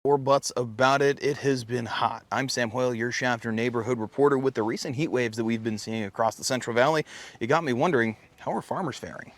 Or buts about it, it has been hot. I'm Sam Hoyle, your Shafter neighborhood reporter. With the recent heat waves that we've been seeing across the Central Valley, it got me wondering, how are farmers faring?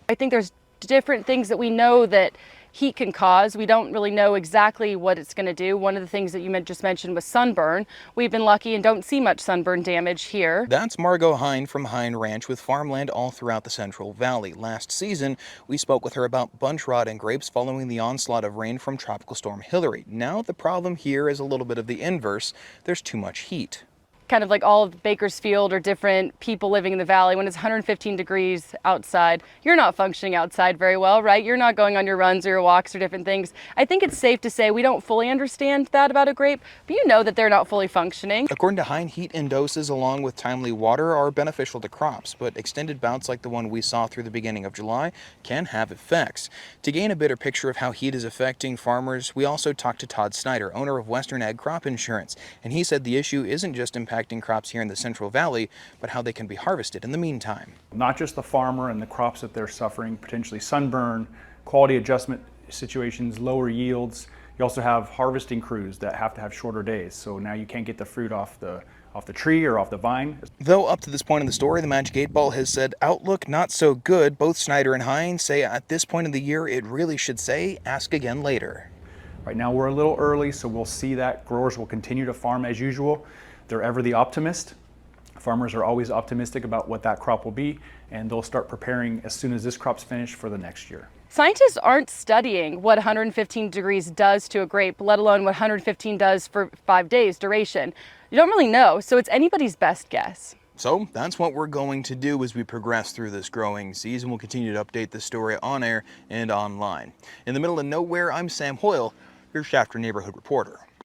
I think there's different things that we know that heat can cause. We don't really know exactly what it's going to do. One of the things that you just mentioned was sunburn. We've been lucky and don't see much sunburn damage here. That's Margot Hine from Hine Ranch with farmland all throughout the Central Valley. Last season, we spoke with her about bunch rot and grapes following the onslaught of rain from Tropical Storm Hillary. Now the problem here is a little bit of the inverse. There's too much heat. Kind of like all of Bakersfield or different people living in the valley, when it's 115 degrees outside, you're not functioning outside very well, right? You're not going on your runs or your walks or different things. I think it's safe to say we don't fully understand that about a grape, but you know that they're not fully functioning. According to Hine, heat in doses along with timely water are beneficial to crops, but extended bouts like the one we saw through the beginning of July can have effects. To gain a better picture of how heat is affecting farmers, we also talked to Todd Snyder, owner of Western Ag Crop Insurance, and he said the issue isn't just impacting crops here in the Central Valley, but how they can be harvested in the meantime. Not just the farmer and the crops that they're suffering, potentially sunburn, quality adjustment situations, lower yields. You also have harvesting crews that have to have shorter days, so now you can't get the fruit off the tree or off the vine. Though up to this point in the story, the Magic 8 Ball has said outlook not so good, both Snyder and Hine say at this point in the year it really should say ask again later. Right now we're a little early, so we'll see that. Growers will continue to farm as usual. They're ever the optimist. Farmers are always optimistic about what that crop will be, and they'll start preparing as soon as this crop's finished for the next year. Scientists aren't studying what 115 degrees does to a grape, let alone what 115 does for 5 days duration. You don't really know, so it's anybody's best guess. So that's what we're going to do as we progress through this growing season. We'll continue to update this story on air and online. In the middle of nowhere, I'm Sam Hoyle, your Shafter neighborhood reporter.